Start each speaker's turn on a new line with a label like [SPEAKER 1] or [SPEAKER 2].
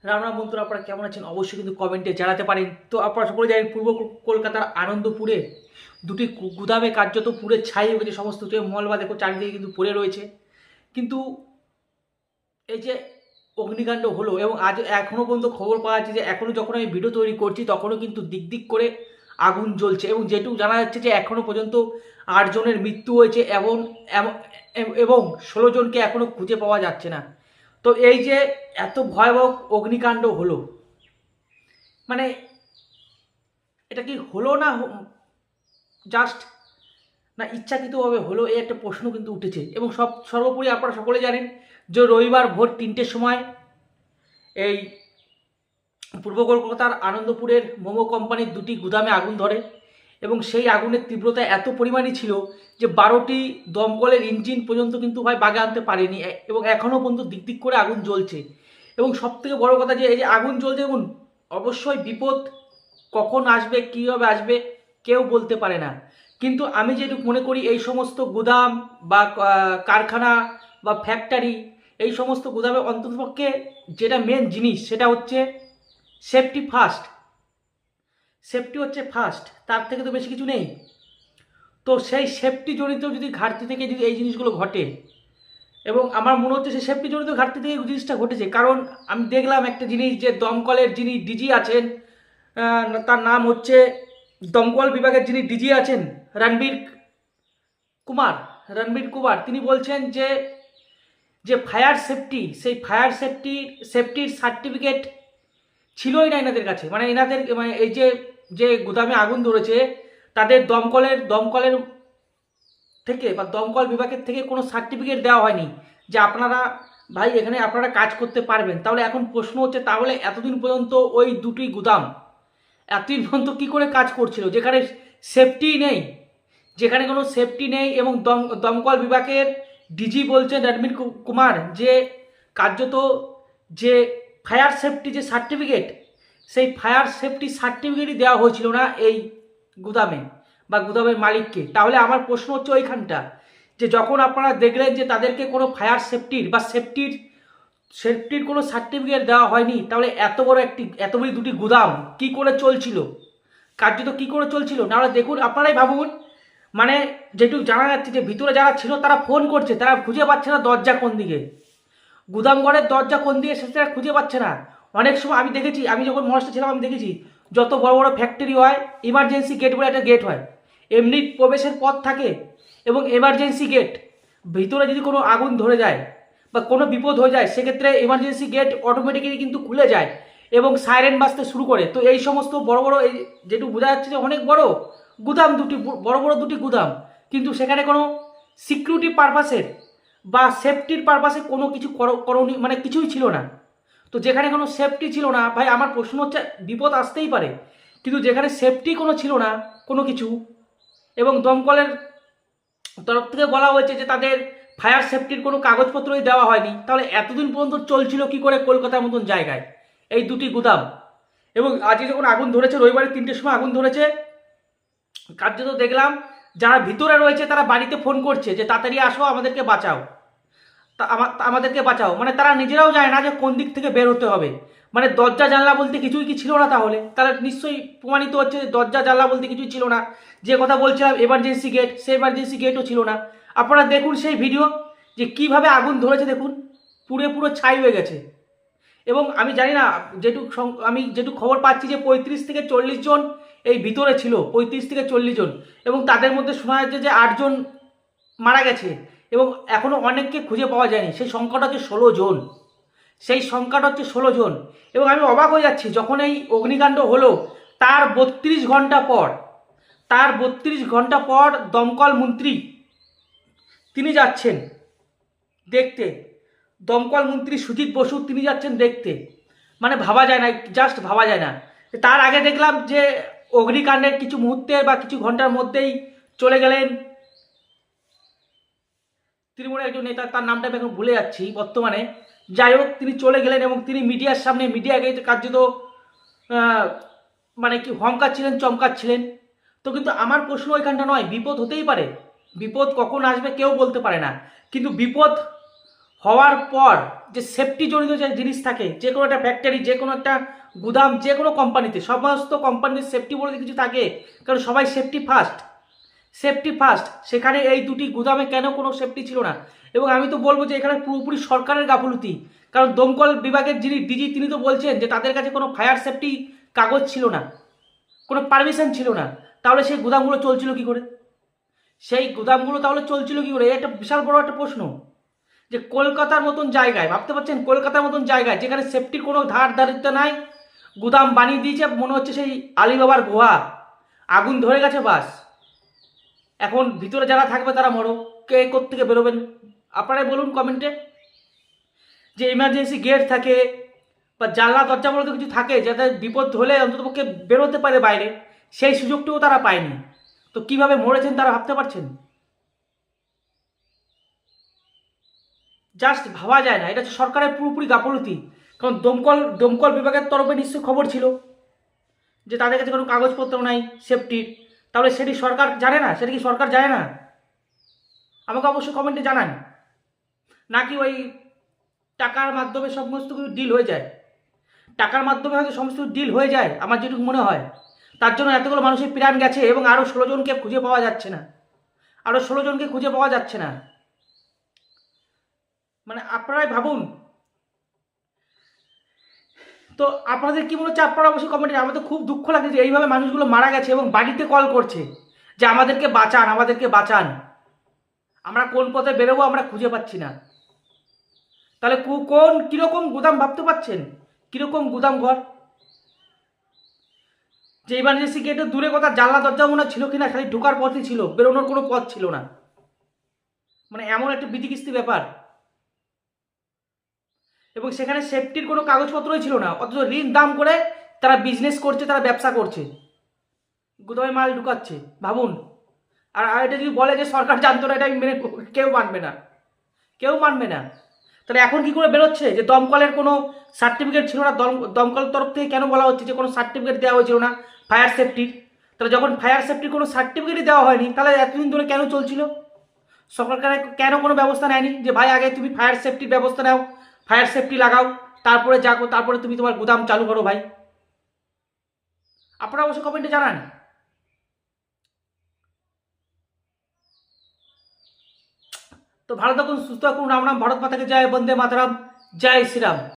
[SPEAKER 1] রাম রাম বন্ধুরা, আপনারা কেমন আছেন অবশ্যই কিন্তু কমেন্টে জানাতে পারেন। তো আপনারা সকলে জানেন পূর্ব কলকাতার আনন্দপুরে দুটি গুদামে কার্যত পুড়ে ছাই হয়ে গেছে। সমস্ত মল বা দেখো চারিদিকে কিন্তু পড়ে রয়েছে। কিন্তু এই যে অগ্নিকাণ্ড হলো এবং আজ এখনও পর্যন্ত খবর পাওয়া যাচ্ছে যে এখনও যখন আমি ভিডিও তৈরি করছি তখনও কিন্তু দিক দিক করে আগুন জ্বলছে এবং যেটুকু জানা যাচ্ছে যে এখনও পর্যন্ত 8 জনের মৃত্যু হয়েছে এবং এবং 16 জনকে এখনও খুঁজে পাওয়া যাচ্ছে না। তো এই যে এত ভয়াবহ অগ্নিকাণ্ড হলো, মানে এটা কি হলো না জাস্ট, না ইচ্ছাকৃতভাবে হলো, এই একটা প্রশ্ন কিন্তু উঠেছে। এবং সর্বোপরি আপনারা সকলে জানেন যে রবিবার ভোর 3টের সময় এই পূর্ব কলকাতার আনন্দপুরের মোমো কোম্পানির দুটি গুদামে আগুন ধরে এবং সেই আগুনের তীব্রতা এত পরিমাণে ছিল যে 12টি দমকলের ইঞ্জিন পর্যন্ত কিন্তু ভাই বাগে আনতে পারেনি এবং এখনও পর্যন্ত দিক দিক করে আগুন জ্বলছে। এবং সবথেকে বড় কথা যে এই যে আগুন জ্বলছে, এবং অবশ্যই বিপদ কখন আসবে কীভাবে আসবে কেউ বলতে পারে না। কিন্তু আমি যেটুকু মনে করি এই সমস্ত গুদাম বা কারখানা বা ফ্যাক্টরি, এই সমস্ত গুদামে অন্ততপক্ষে যেটা মেন জিনিস সেটা হচ্ছে সেফটি ফার্স্ট। সেফটি হচ্ছে ফার্স্ট, তার থেকে তো বেশি কিছু নেই। তো সেই সেফটি জনিত যদি ঘাটতি থেকে যদি এই জিনিসগুলো ঘটে, এবং আমার মনে হচ্ছে সেই সেফটি জনিত ঘাটতি থেকে এই জিনিসটা ঘটেছে, কারণ আমি দেখলাম একটা জিনিস যে দমকলের যিনি ডিজি আছেন, তার নাম হচ্ছে, দমকল বিভাগের যিনি ডিজি আছেন কুমার রণবীর কুমার, তিনি বলছেন যে যে ফায়ার সেফটি, সেই ফায়ার সেফটির সার্টিফিকেট ছিলই না এনাদের কাছে। মানে এনাদের মানে এই যে যে গুদামে আগুন ধরেছে তাদের দমকলের থেকে বা দমকল বিভাগের থেকে কোনো সার্টিফিকেট দেওয়া হয়নি যে আপনারা ভাই এখানে আপনারা কাজ করতে পারবেন। তাহলে এখন প্রশ্ন হচ্ছে, তাহলে এতদিন পর্যন্ত ওই দুটি গুদাম এতদিন পর্যন্ত কী করে কাজ করছিল যেখানে সেফটি নেই, যেখানে কোনো সেফটি নেই। এবং দমকল বিভাগের ডিজি বলছেন রণবীর কুমার যে কার্যত যে ফায়ার সেফটি যে সার্টিফিকেট, সেই ফায়ার সেফটি সার্টিফিকেটই দেওয়া হয়েছিল না এই গুদামে বা গুদামের মালিককে। তাহলে আমার প্রশ্ন হচ্ছে ওইখানটা, যে যখন আপনারা দেখলেন যে তাদেরকে কোনো ফায়ার সেফটির বা সেফটির কোনো সার্টিফিকেট দেওয়া হয়নি, তাহলে এত বড় দুটি গুদাম কি করে চলছিল, কার্যত কি করে চলছিল। নাহলে দেখুন, আপনারাই ভাবুন, মানে যেটুকু জানা যাচ্ছে যে ভিতরে যারা ছিল তারা ফোন করছে, তারা খুঁজে পাচ্ছে না দরজা কোন দিকে, গুদাম ঘরের দরজা কোন দিকে সেটা খুঁজে পাচ্ছে না। অনেক সময় আমি দেখেছি, আমি যখন মহারাষ্ট্রে ছিলাম আমি দেখেছি যত বড় বড় ফ্যাক্টরি হয় ইমার্জেন্সি গেট বলে একটা গেট হয়, এমনি প্রবেশের পথ থাকে এবং এমার্জেন্সি গেট, ভিতরে যদি কোনো আগুন ধরে যায় বা কোনো বিপদ হয়ে যায় সেক্ষেত্রে এমার্জেন্সি গেট অটোমেটিক্যালি কিন্তু খুলে যায় এবং সাইরেন বাজতে শুরু করে। তো এই সমস্ত বড় বড় এই যেটুকু বোঝা যাচ্ছে যে অনেক বড় গুদাম, বড় বড় দুটি গুদাম, কিন্তু সেখানে কোনো সিকিউরিটি পারপাসের বা সেফটির পারপাসে কোনো কিছু করণীয় মানে কিছুই ছিল না। তো যেখানে কোনো সেফটি ছিল না ভাই, আমার প্রশ্ন হচ্ছে বিপদ আসতেই পারে, কিন্তু যেখানে সেফটি কোনো ছিল না কোনো কিছু, এবং দমকলের তরফ থেকে বলা হয়েছে যে তাদের ফায়ার সেফটির কোনো কাগজপত্রই দেওয়া হয়নি, তাহলে এতদিন পর্যন্ত চলছিল কি করে কলকাতার মতন জায়গায় এই দুটি গুদাম। এবং আজকে যখন আগুন ধরেছে, রবিবারে 3টের সময় আগুন ধরেছে, কার্যত দেখলাম যারা ভিতরে রয়েছে তারা বাড়িতে ফোন করছে যে তাড়াতাড়ি আসো আমাদেরকে বাঁচাও, আমাদেরকে বাঁচাও। মানে তারা নিজেরাও জানে না যে কোন দিক থেকে বের হতে হবে। মানে দরজা জানলা বলতে কিছুই কি ছিল না, তাহলে তারা নিশ্চয়ই প্রমাণিত হচ্ছে যে দরজা জানলা বলতে কিছুই ছিল না। যে কথা বলছিলাম এমার্জেন্সি গেট, সেই এমার্জেন্সি গেটও ছিল না। আপনারা দেখুন সেই ভিডিও যে কিভাবে আগুন ধরেছে, দেখুন পুরো ছাই হয়ে গেছে। এবং আমি জানি না, আমি যেটুকু খবর পাচ্ছি যে 35 থেকে 40 জন এই ভিতরে ছিল, 35 থেকে 40 জন, এবং তাদের মধ্যে শোনা যাচ্ছে যে 8 জন মারা গেছে এবং এখনও অনেককে খুঁজে পাওয়া যায়নি। সেই সংখ্যাটা হচ্ছে 16 জন, সেই সংখ্যাটা হচ্ছে 16 জন। এবং আমি অবাক হয়ে যাচ্ছি, যখন এই অগ্নিকাণ্ড হলো তার 32 ঘন্টা পর দমকল মন্ত্রী তিনি যাচ্ছেন দেখতে, দমকল মন্ত্রী সুজিত বসু তিনি যাচ্ছেন দেখতে। মানে ভাবা যায় না, জাস্ট ভাবা যায় না। তার আগে দেখলাম যে অগ্নিকাণ্ডের কিছু মুহূর্তে বা কিছু ঘন্টার মধ্যেই চলে গেলেন তৃণমূলের একজন নেতা, তার নামটা আমি এখন ভুলে যাচ্ছি বর্তমানে। যাই হোক, তিনি চলে গেলেন এবং তিনি মিডিয়ার সামনে মিডিয়াকে কার্যত মানে কি হংকাচ্ছিলেন, চমকাচ্ছিলেন। তো কিন্তু আমার প্রশ্ন ওইখানটা নয়, বিপদ হতেই পারে, বিপদ কখন আসবে কেউ বলতে পারে না, কিন্তু বিপদ হওয়ার পর যে সেফটি জড়িত যে জিনিস থাকে, যে কোনো একটা ফ্যাক্টরি, যে কোনো একটা গুদাম, যে কোনো কোম্পানিতে, সমস্ত কোম্পানির সেফটি বলে কিছু থাকে, কারণ সবাই সেফটি ফার্স্ট, সেফটি ফার্স্ট। সেখানে এই দুটি গুদামে কেন কোনো সেফটি ছিল না? এবং আমি তো বলবো যে এখানে পুরোপুরি সরকারের গাফলতি, কারণ দমকল বিভাগের যিনি ডিজি তিনি তো বলছেন যে তাদের কাছে কোনো ফায়ার সেফটি কাগজ ছিল না, কোনো পারমিশন ছিল না। তাহলে সেই গুদামগুলো চলছিল কি করে? সেই গুদামগুলো তাহলে চলছিল কি করে? একটা বিশাল বড় একটা প্রশ্ন। যে কলকাতার মতন জায়গায়, ভাবতে পারছেন, কলকাতার মতন জায়গায় যেখানে সেফটির কোনো ধার ধারিত্ব নাই, গুদাম বানিয়ে দিয়েছে মনে হচ্ছে সেই আলিবাবার গুহা, আগুন ধরে গেছে বাস। এখন ভিতরে যারা থাকবে তারা মরো, কে কোত্থেকে বেরোবেন? আপনারাই বলুন কমেন্টে। যে ইমার্জেন্সি গেট থাকে বা জানলা দরজা বলে তো কিছু থাকে যাতে বিপদ হলে অন্ততপক্ষে বেরোতে পারে বাইরে, সেই সুযোগটুকু তারা পায়নি। তো কিভাবে মরেছেন তারা ভাবতে পারছেন? জাস্ট ভাবা যায় না। এটা হচ্ছে সরকারের পুরোপুরি গাফলতি। কারণ দমকল বিভাগের তরফে নিশ্চয়ই খবর ছিল যে তাদের কাছে কোনো কাগজপত্র নাই সেফটির। তাহলে সেটি সরকার জানে না? সেটা কি সরকার জানে না? আমাকে অবশ্যই কমেন্টে জানান। নাকি ওই টাকার মাধ্যমে সমস্ত কিছু ডিল হয়ে যায়? টাকার মাধ্যমে হয়তো সমস্ত ডিল হয়ে যায় আমার যেটুকু মনে হয়। তার জন্য এতগুলো মানুষের প্রাণ গেছে এবং আরও 16 জনকে খুঁজে পাওয়া যাচ্ছে না, আরও 16 জনকে খুঁজে পাওয়া যাচ্ছে না। মানে আপনারাই ভাবুন। তো আপনাদের কি মনে হচ্ছে? আপনারা অবশ্যই কমেন্টে। আমার তো খুব দুঃখ লাগে যে এইভাবে মানুষগুলো মারা গেছে এবং বাড়িতে কল করছে যে আমাদেরকে বাঁচান, আমাদেরকে বাঁচান, আমরা কোন পথে বেরোবো আমরা খুঁজে পাচ্ছি না। তাহলে কোন কীরকম গুদাম ভাবতে পারছেন? কীরকম গুদাম ঘর? যে ইমার্জেন্সি গেটের দূরে কথা, জানলা দরজা মনে ছিল কিনা, খালি ঢোকার পথই ছিল, বেরোনোর কোনো পথ ছিল না। মানে এমন একটা বিধিকিস্তি ব্যাপার। এবং সেখানে সেফটির কোনো কাগজপত্রই ছিল না, অথচ ঋণ দাম করে তারা বিজনেস করছে, তারা ব্যবসা করছে, গুদামে মাল ঢুকাচ্ছে। ভাবুন। আর এটা যদি বলে যে সরকার জানতো না, এটা মেনে কেউ মানবে না, কেউ মানবে না। তাহলে এখন কি করে বেরোচ্ছে যে দমকলের কোনো সার্টিফিকেট ছিল না? দমকলের তরফ থেকে কেন বলা হচ্ছে যে কোনো সার্টিফিকেট দেওয়া হয়েছিল না ফায়ার সেফটির? তাহলে যখন ফায়ার সেফটির কোনো সার্টিফিকেটই দেওয়া হয়নি, তাহলে এতদিন ধরে কেন চলছিল? সরকার কেন কোনো ব্যবস্থা নেয়নি যে ভাই আগে তুমি ফায়ার সেফটির ব্যবস্থা নাও, ফায়ার সেফটি লাগাও, তারপরে যাকো, তারপরে তুমি তোমার গুদাম চালু করো ভাই? আপনারা অবশ্যই কমেন্টে জানান। তো ভালো থাকুন, সুস্থ থাকুন। রাম রাম, ভারত মাতাকে জয়, বন্দে মাতরম, জয় শ্রীরাম।